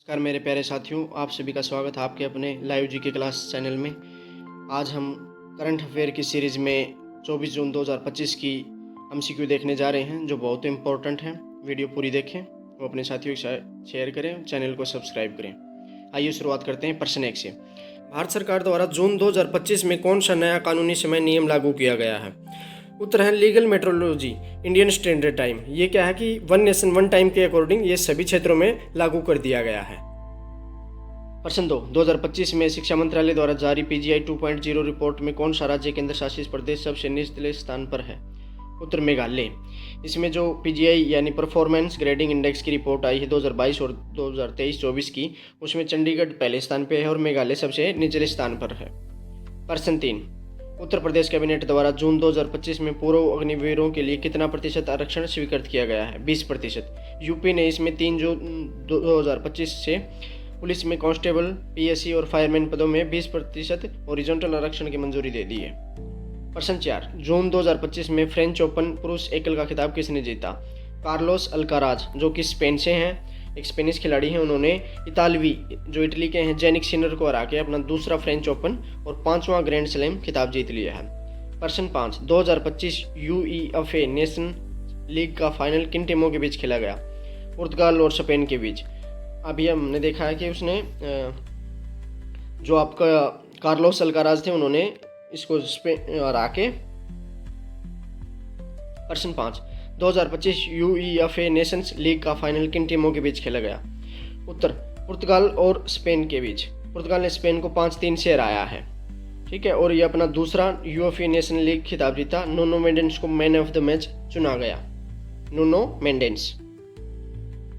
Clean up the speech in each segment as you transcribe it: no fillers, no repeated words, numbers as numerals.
नमस्कार मेरे प्यारे साथियों, आप सभी का स्वागत है आपके अपने लाइव जी के क्लास चैनल में। आज हम करंट अफेयर की सीरीज़ में 24 जून 2025 की एमसीक्यू देखने जा रहे हैं, जो बहुत इम्पोर्टेंट है। वीडियो पूरी देखें, वो अपने साथियों के साथ शेयर करें, चैनल को सब्सक्राइब करें। आइए शुरुआत करते हैं प्रश्न 1 से। भारत सरकार द्वारा जून 2025 में कौन सा नया कानूनी समय नियम लागू किया गया है? उत्तर है legal metrology Indian standard time. ये क्या है कि वन नेशन वन टाइम के अकॉर्डिंग ये सभी क्षेत्रों में लागू कर दिया गया है। प्रश्न 2, 2025 में शिक्षा मंत्रालय द्वारा जारी पीजीआई 2.0 रिपोर्ट में कौन सा राज्य केंद्र शासित प्रदेश सबसे निचले स्थान पर है? उत्तर मेघालय। इसमें जो पीजीआई यानी परफॉर्मेंस ग्रेडिंग इंडेक्स की रिपोर्ट आई है 2022 और 2023-24 की, उसमें चंडीगढ़ पहले स्थान पर है और मेघालय सबसे निचले स्थान पर है। प्रश्न 3, उत्तर प्रदेश कैबिनेट द्वारा जून 2025 में पूर्व अग्निवीरों के लिए कितना प्रतिशत आरक्षण स्वीकृत किया गया है? 20%। यूपी ने इसमें 3 जून 2025 से पुलिस में कांस्टेबल, पीएससी और फायरमैन पदों में 20% हॉरिजॉन्टल आरक्षण की मंजूरी दे दी है। प्रश्न 4, जून 2025 में फ्रेंच ओपन पुरुष एकल का खिताब किसने जीता? कार्लोस अल्काराज, जो कि स्पेन से हैं, एक स्पेनिश खिलाड़ी हैं। उन्होंने इतालवी जो इटली के हैं जेनिक सिनर को हरा के अपना दूसरा फ्रेंच ओपन और 5वां ग्रैंड स्लैम खिताब जीत लिया है। प्रश्न 5, 2025 यूईएफए नेशन लीग का फाइनल किन टीमों के बीच खेला गया? पुर्तगाल और स्पेन के बीच। अभी हमने देखा है कि उसने जो आपका कार्लोस अल्काराज थे, उन्होंने इसको हरा के। प्रश्न 5, 2025 यूईएफए नेशंस लीग का फाइनल किन टीमों के बीच खेला गया? उत्तर पुर्तगाल और स्पेन के बीच। पुर्तगाल ने स्पेन को 5-3 से हराया है, ठीक है, और ये अपना दूसरा यूएफए नेशन लीग खिताब जीता। नुनो मेंडेस को मैन ऑफ द मैच चुना गया, नुनो मेंडेस।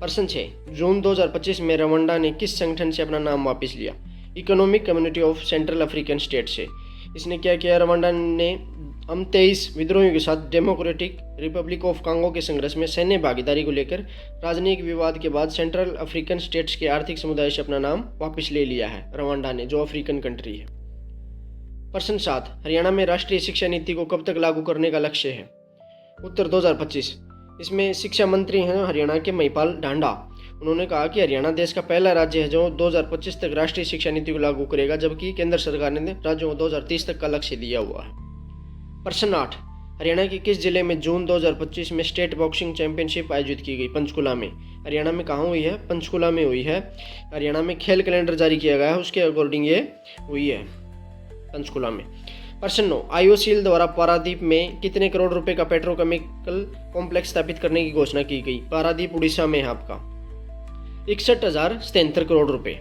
प्रश्न 6, जून 2025 में रवांडा ने किस संगठन से अपना नाम वापस लिया? Economic community of central African state से। इसने क्या किया? रवांडा ने 23 विद्रोहियों के साथ डेमोक्रेटिक रिपब्लिक ऑफ कांगो के संघर्ष में सैन्य भागीदारी को लेकर राजनीतिक विवाद के बाद सेंट्रल अफ्रीकन स्टेट्स के आर्थिक समुदाय से अपना नाम वापस ले लिया है रवांडा ने, जो अफ्रीकन कंट्री है। प्रश्न 7, हरियाणा में राष्ट्रीय शिक्षा नीति को कब तक लागू करने का लक्ष्य है? उत्तर 2025। इसमें शिक्षा मंत्री हैं हरियाणा के महिपाल ढांडा। उन्होंने कहा कि हरियाणा देश का पहला राज्य है जो 2025 तक राष्ट्रीय शिक्षा नीति को लागू करेगा, जबकि केंद्र सरकार ने राज्यों को 2030 तक का लक्ष्य दिया हुआ है। प्रश्न 8, हरियाणा के किस जिले में जून 2025 में स्टेट बॉक्सिंग चैंपियनशिप आयोजित की गई? पंचकुला में। हरियाणा में कहाँ हुई है? पंचकुला में हुई है। हरियाणा में खेल कैलेंडर जारी किया गया है, उसके अकॉर्डिंग ये हुई है पंचकुला में। प्रश्न 9, आईओसीएल द्वारा पारादीप में कितने करोड़ रुपए का पेट्रोकेमिकल कॉम्प्लेक्स स्थापित करने की घोषणा की गई? पारादीप उड़ीसा में है आपका। 61,073 करोड़ रुपए।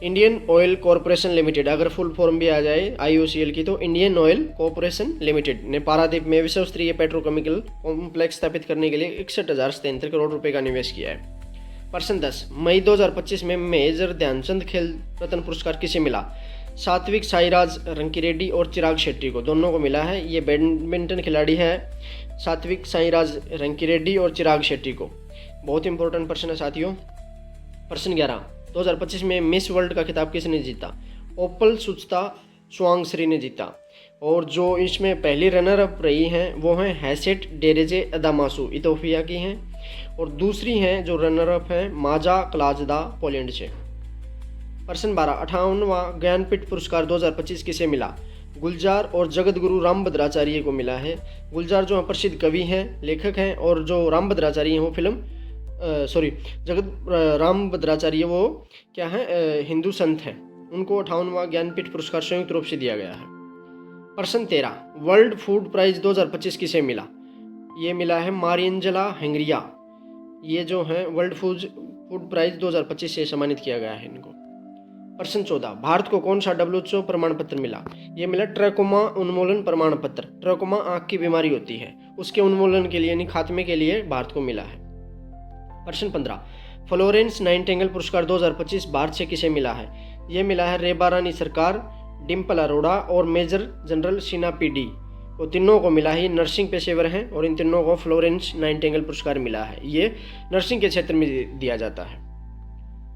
इंडियन ऑयल कॉरपोरेशन लिमिटेड, अगर फुल फॉर्म भी आ जाए आईओसीएल की, तो इंडियन ऑयल कॉरपोरेशन लिमिटेड ने पारादीप में विश्व स्तरीय पेट्रोकेमिकल कॉम्प्लेक्स स्थापित करने के लिए 61,073 करोड़ रुपए का निवेश किया है। प्रश्न 10, मई 2025 में मेजर ध्यानचंद खेल रत्न पुरस्कार किसे मिला? सात्विक साईराज रंकीरेड्डी और चिराग शेट्टी को, दोनों को मिला है। ये बैडमिंटन खिलाड़ी है, सात्विक साईराज रंकीरेड्डी और चिराग शेट्टी को। बहुत इंपॉर्टेंट प्रश्न है साथियों। प्रश्न 11, 2025 में मिस वर्ल्ड का खिताब किसने जीता? ओपल सुचता स्वांगश्री ने जीता। और जो इसमें पहली रनर अप रही हैं वो हैं हैसेट डेरेजे अदामासू, इथोपिया की हैं, और दूसरी हैं जो रनर अप हैं माजा क्लाजदा, पोलैंड से। प्रश्न 12, 58वां ज्ञानपीठ पुरस्कार 2025 किसे मिला? गुलजार और जगत गुरु रामभद्राचार्य को मिला है। गुलजार जो हैं प्रसिद्ध कवि हैं, लेखक हैं, और जो रामभद्राचार्य हैं वो रामभद्राचार्य वो क्या है? हिंदू संत हैं। उनको 58वां ज्ञानपीठ पुरस्कार संयुक्त रूप से दिया गया है। प्रश्न 13, वर्ल्ड फूड प्राइज 2025 किसे मिला? ये मिला है मारियंजला हंगरिया। ये जो है वर्ल्ड फूड प्राइज 2025 से सम्मानित किया गया है इनको। प्रश्न 14, भारत को कौन सा WHO प्रमाण पत्र मिला? ये मिला ट्रैकोमा उन्मूलन प्रमाण पत्र। ट्रैकोमा आँख की बीमारी होती है, उसके उन्मूलन के लिए यानी खात्मे के लिए भारत को मिला है। प्रश्न 15, फ्लोरेंस नाइटिंगेल पुरस्कार 2025 भारत से किसे मिला है? ये मिला है रेबा रानी सरकार, डिम्पल अरोड़ा और मेजर जनरल शीना पीडी को, तीनों को मिला है। ये नर्सिंग पेशेवर हैं और इन तीनों को फ्लोरेंस नाइटिंगेल पुरस्कार मिला है। ये नर्सिंग के क्षेत्र में दिया जाता है।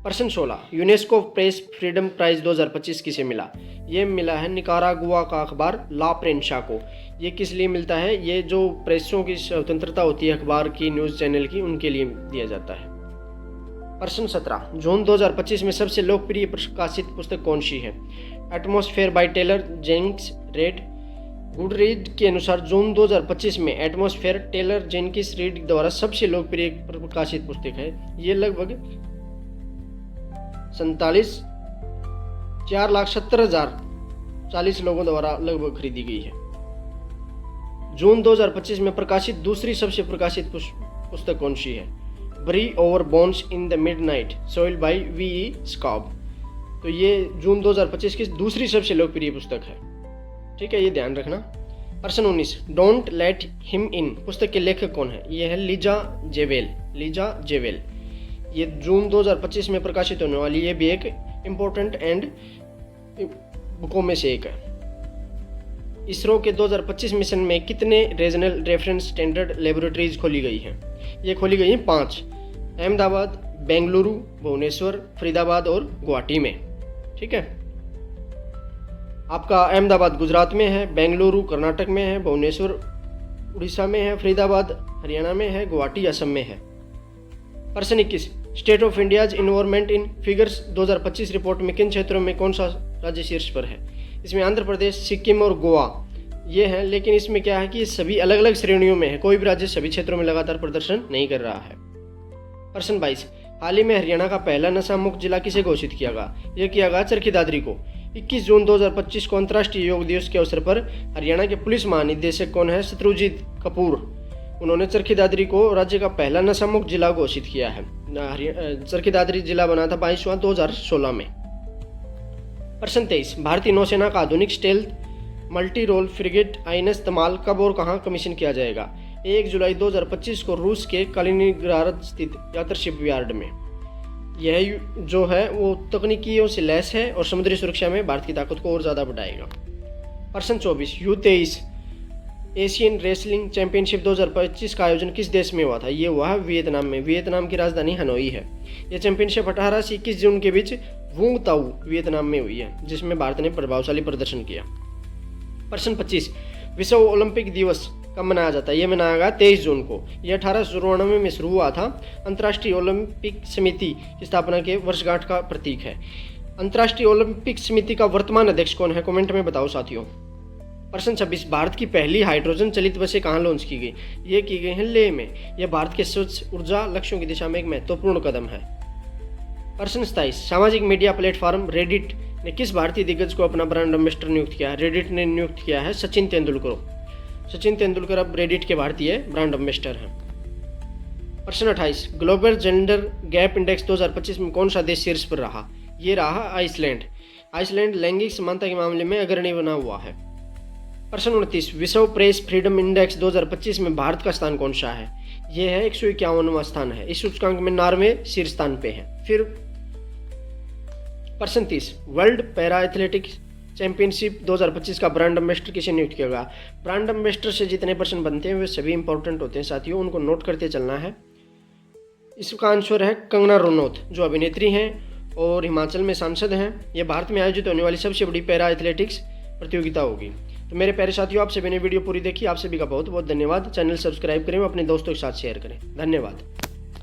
प्रश्न 16, यूनेस्को प्रेस फ्रीडम प्राइज 2025 किसे मिला? ये मिला है निकारागुआ का अखबार ला प्रेंसा को। ये किस लिए मिलता है? ये जो प्रेसों की स्वतंत्रता होती है अखबार की, न्यूज़ चैनल की, उनके लिए दिया जाता है। प्रश्न 17, जून 2025 में सबसे लोकप्रिय प्रकाशित पुस्तक कौन सी है? Atmosphere by Taylor Jennings Reid. Goodreads के अनुसार जून 2025 में एटमॉस्फेयर टेलर जेनिंग्स रेड द्वारा सबसे लोकप्रिय प्रकाशित पुस्तक है। ये लगभग 4,70,040 लोगों द्वारा लगभग खरीदी गई है। जून 2025 में प्रकाशित दूसरी सबसे प्रकाशित पुस्तक कौन सी है? Bury our bones in the midnight soil by V.E. Schwab. तो ये जून 2025 की दूसरी सबसे लोकप्रिय पुस्तक है। ठीक है, ये ध्यान रखना। प्रश्न 19, डोंट लेट हिम इन पुस्तक के लेखक कौन है? ये है लीजा जेवेल। ये जून 2025 में प्रकाशित होने वाली ये भी एक इम्पोर्टेंट एंड बुकों में से एक है। इसरो के 2025 मिशन में कितने रीजनल रेफरेंस स्टैंडर्ड लेबोरेटरीज खोली गई हैं? ये खोली गई हैं 5, अहमदाबाद, बेंगलुरु, भुवनेश्वर, फरीदाबाद और गुवाहाटी में। ठीक है, आपका अहमदाबाद गुजरात में है, बेंगलुरु कर्नाटक में है, भुवनेश्वर उड़ीसा में है, फरीदाबाद हरियाणा में है, गुवाहाटी असम में है। प्रश्न 21, state of India's environment in figures 2025 report में किन क्षेत्रों में कौन सा राज्य शीर्ष पर है? इसमें आंध्र प्रदेश, सिक्किम और गोवा ये हैं, लेकिन इसमें क्या है कि सभी अलग अलग श्रेणियों में है। कोई भी राज्य सभी क्षेत्रों में लगातार प्रदर्शन नहीं कर रहा है। प्रश्न 22, हाल ही में हरियाणा का पहला नशा मुक्त जिला किसे घोषित किया गया? यह किया गया चरखी दादरी को। 21 जून 2025 को अंतर्राष्ट्रीय योग दिवस के अवसर पर हरियाणा के पुलिस महानिदेशक कौन है? शत्रुजीत कपूर। उन्होंने चरखी दादरी को राज्य का पहला नशा मुक्त जिला घोषित किया है। चरखी दादरी जिला बना था 22/2016 में। प्रश्न 23, भारतीय नौसेना का आधुनिक stealth multi role frigate INS Tamal कब और कहां कमीशन किया जाएगा? 1 जुलाई 2025 को रूस के कलिनिंग्राड स्थित यात्री शिपयार्ड में। यह जो है वो तकनीकियों से लैस है और समुद्री सुरक्षा में भारत की ताकत को और ज़्यादा बढ़ाएगा। प्रश्न 24, U23 एशियन रेसलिंग चैंपियनशिप 2025 का आयोजन किस देश में हुआ था? ये हुआ है वियतनाम में। वियतनाम की राजधानी हनोई है। यह चैंपियनशिप 18 से 21 जून के बीच वुंग ताऊ वियतनाम में हुई है, जिसमें भारत ने प्रभावशाली प्रदर्शन किया। प्रश्न 25, विश्व ओलंपिक दिवस कब मनाया जाता है? यह मनाया गया 23 जून को। यह 1894 में शुरू हुआ था। अंतर्राष्ट्रीय ओलंपिक समिति की स्थापना के वर्षगांठ का प्रतीक है। अंतर्राष्ट्रीय ओलंपिक समिति का वर्तमान अध्यक्ष कौन है? कमेंट में बताओ साथियों। प्रश्न 26, भारत की पहली हाइड्रोजन चलित बसें कहाँ लॉन्च की गई? ये की गई हैं लेह में। यह भारत के स्वच्छ ऊर्जा लक्ष्यों की दिशा में एक महत्वपूर्ण कदम है। प्रश्न 27, सामाजिक मीडिया प्लेटफॉर्म रेडिट ने किस भारतीय दिग्गज को अपना ब्रांड एम्बेसडर नियुक्त किया है? रेडिट ने नियुक्त किया है सचिन तेंदुलकर। सचिन तेंदुलकर अब रेडिट के भारतीय ब्रांड एम्बेसडर हैं। प्रश्न 28, ग्लोबल जेंडर गैप इंडेक्स 2025 में कौन सा देश शीर्ष पर रहा? ये रहा आइसलैंड। आइसलैंड लैंगिक समानता के मामले में अग्रणी बना हुआ है। प्रश्न 29, विश्व प्रेस फ्रीडम इंडेक्स 2025 में भारत का स्थान कौन सा है? यह है 151वां स्थान है। इस सूचकांक में नॉर्वे शीर्ष स्थान पे है। फिर प्रश्न 30, वर्ल्ड पैरा एथलेटिक्स चैंपियनशिप 2025 का ब्रांड एम्बेसडर किसे नियुक्त किया गया? ब्रांड एम्बेसडर से जितने प्रश्न बनते हैं वे सभी इंपॉर्टेंट होते हैं साथियों, उनको नोट करते चलना है। इसका आंसर है कंगना रनौत, जो अभिनेत्री हैं और हिमाचल में सांसद हैं। यह भारत में आयोजित होने वाली सबसे बड़ी पैरा एथलेटिक्स प्रतियोगिता होगी। तो मेरे प्यारे साथियों, आप सभी ने वीडियो पूरी देखी, आप सभी का बहुत बहुत धन्यवाद। चैनल सब्सक्राइब करें, अपने दोस्तों के साथ शेयर करें। धन्यवाद।